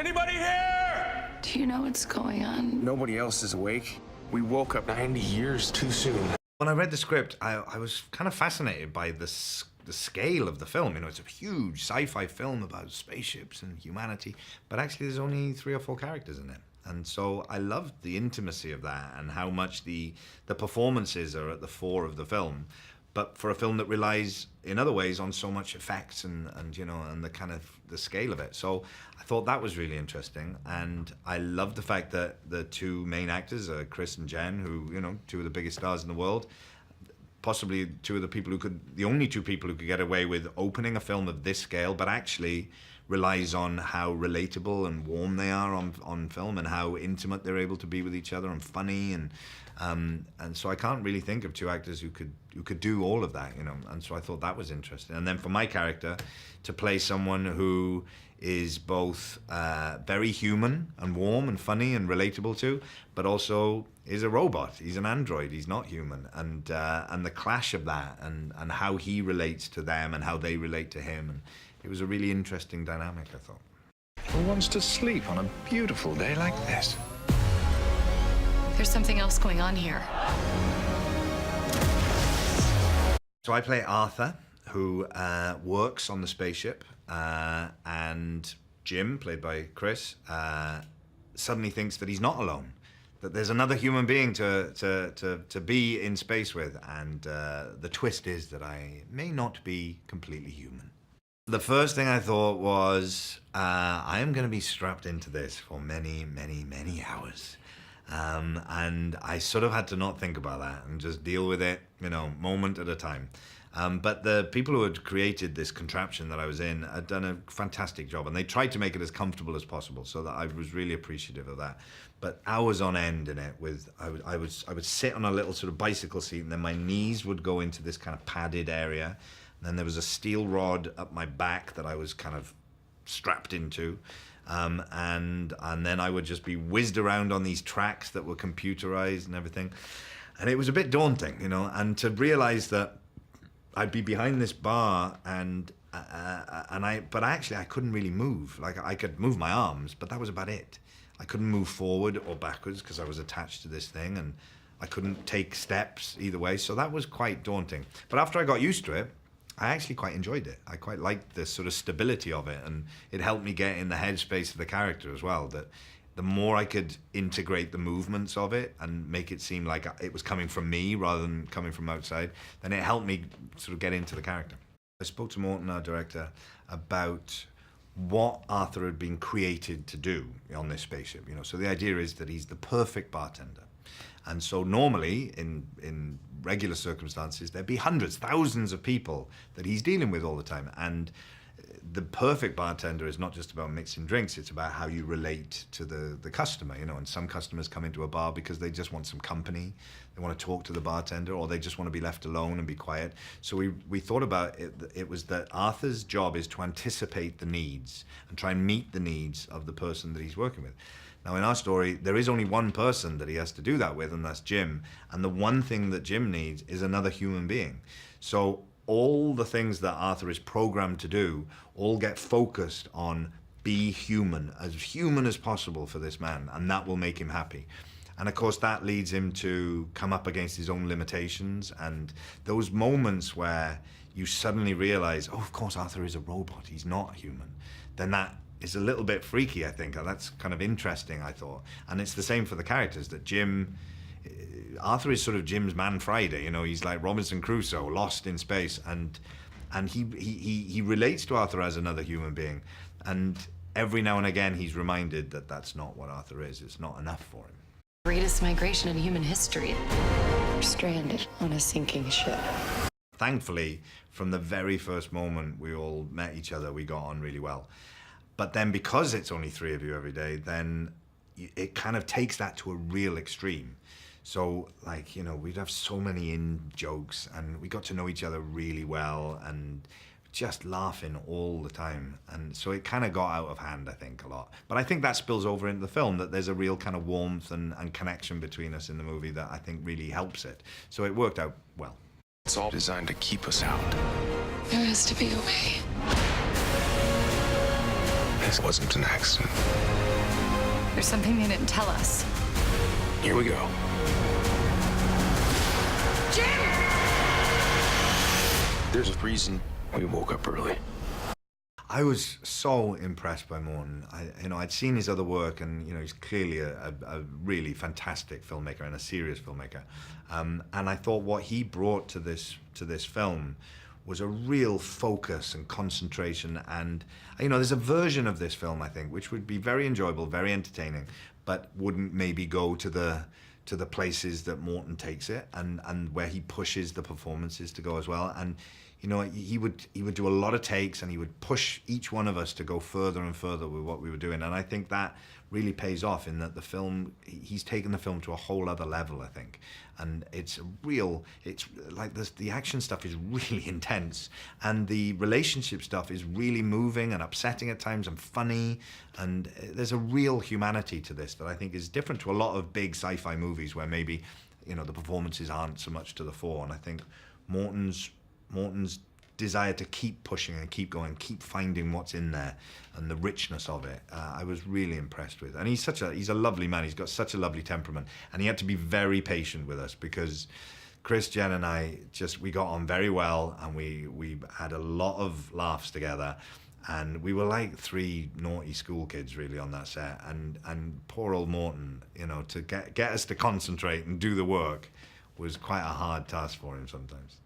Anybody here? Do you know what's going on? Nobody else is awake. We woke up 90 years too soon. When I read the script, I was kind of fascinated by the scale of the film. You know, it's a huge sci-fi film about spaceships and humanity, but actually there's only 3 or 4 characters in it. And so I loved the intimacy of that and how much the performances are at the fore of the film. But for a film that relies in other ways on so much effects and you know, and the kind of the scale of it. So I thought that was really interesting. And I loved the fact that the 2 main actors are Chris and Jen, who, you know, 2 of the biggest stars in the world. Possibly 2 of the people who could, the only 2 people who could get away with opening a film of this scale, but actually relies on how relatable and warm they are on film and how intimate they're able to be with each other and funny and so I can't really think of 2 actors who could do all of that, you know, and so I thought that was interesting. And then for my character to play someone who is both very human and warm and funny and relatable to, but also is a robot. He's an android. He's not human, and the clash of that and how he relates to them and how they relate to him, and it was a really interesting dynamic, I thought. Who wants to sleep on a beautiful day like this? There's something else going on here. So I play Arthur, who works on the spaceship, and Jim, played by Chris, suddenly thinks that he's not alone, that there's another human being to be in space with, and the twist is that I may not be completely human. The first thing I thought was, I am going to be strapped into this for many, many, many hours. And I sort of had to not think about that and just deal with it, you know, moment at a time. But the people who had created this contraption that I was in had done a fantastic job, and they tried to make it as comfortable as possible, so that I was really appreciative of that. But hours on end in it, with I would sit on a little sort of bicycle seat, and then my knees would go into this kind of padded area. And then there was a steel rod up my back that I was kind of strapped into. And then I would just be whizzed around on these tracks that were computerized and everything. And it was a bit daunting, you know, and to realize that I'd be behind this bar but actually I couldn't really move. Like, I could move my arms, but that was about it. I couldn't move forward or backwards because I was attached to this thing, and I couldn't take steps either way. So that was quite daunting. But after I got used to it, I actually quite enjoyed it. I quite liked the sort of stability of it, and it helped me get in the headspace of the character as well, that the more I could integrate the movements of it and make it seem like it was coming from me rather than coming from outside, then it helped me sort of get into the character. I spoke to Morton, our director, about what Arthur had been created to do on this spaceship. You know, so the idea is that he's the perfect bartender. And so normally, in regular circumstances, there'd be hundreds, thousands of people that he's dealing with all the time. And the perfect bartender is not just about mixing drinks, it's about how you relate to the customer, you know. And some customers come into a bar because they just want some company, they want to talk to the bartender, or they just want to be left alone and be quiet. So we thought about it, it was that Arthur's job is to anticipate the needs and try and meet the needs of the person that he's working with. Now, in our story, there is only one person that he has to do that with, and that's Jim. And the one thing that Jim needs is another human being. So all the things that Arthur is programmed to do all get focused on be human as possible for this man, and that will make him happy. And of course, that leads him to come up against his own limitations, and those moments where you suddenly realize, oh, of course, Arthur is a robot, he's not human, then that is a little bit freaky, I think. That's kind of interesting, I thought. And it's the same for the characters, that Arthur is sort of Jim's Man Friday, you know, he's like Robinson Crusoe, lost in space, and he relates to Arthur as another human being. And every now and again, he's reminded that that's not what Arthur is. It's not enough for him. Greatest migration in human history. We're stranded on a sinking ship. Thankfully, from the very first moment we all met each other, we got on really well. But then because it's only 3 of you every day, then it kind of takes that to a real extreme. So, like, you know, we'd have so many in-jokes, and we got to know each other really well and just laughing all the time. And so it kind of got out of hand, I think, a lot. But I think that spills over into the film, that there's a real kind of warmth and connection between us in the movie that I think really helps it. So it worked out well. It's all designed to keep us out. There has to be a way. this wasn't an accident. There's something they didn't tell us. Here we go. There's a reason we woke up early. I was so impressed by Morton. I'd seen his other work, and he's clearly a really fantastic filmmaker and a serious filmmaker. And I thought what he brought to this film was a real focus and concentration. And there's a version of this film, I think, which would be very enjoyable, very entertaining, but wouldn't maybe go to the places that Morton takes it, and where he pushes the performances to go as well. And he would do a lot of takes, and he would push each one of us to go further and further with what we were doing. And I think that really pays off in that he's taken the film to a whole other level, I think. And it's like the action stuff is really intense, and the relationship stuff is really moving and upsetting at times and funny. And there's a real humanity to this that I think is different to a lot of big sci-fi movies where maybe, the performances aren't so much to the fore. And I think Morton's desire to keep pushing and keep going, keep finding what's in there and the richness of it, I was really impressed with. And he's a lovely man. He's got such a lovely temperament, and he had to be very patient with us because Chris, Jen, and I we got on very well, and we had a lot of laughs together. And we were like three naughty school kids really on that set. And poor old Morton, to get us to concentrate and do the work was quite a hard task for him sometimes.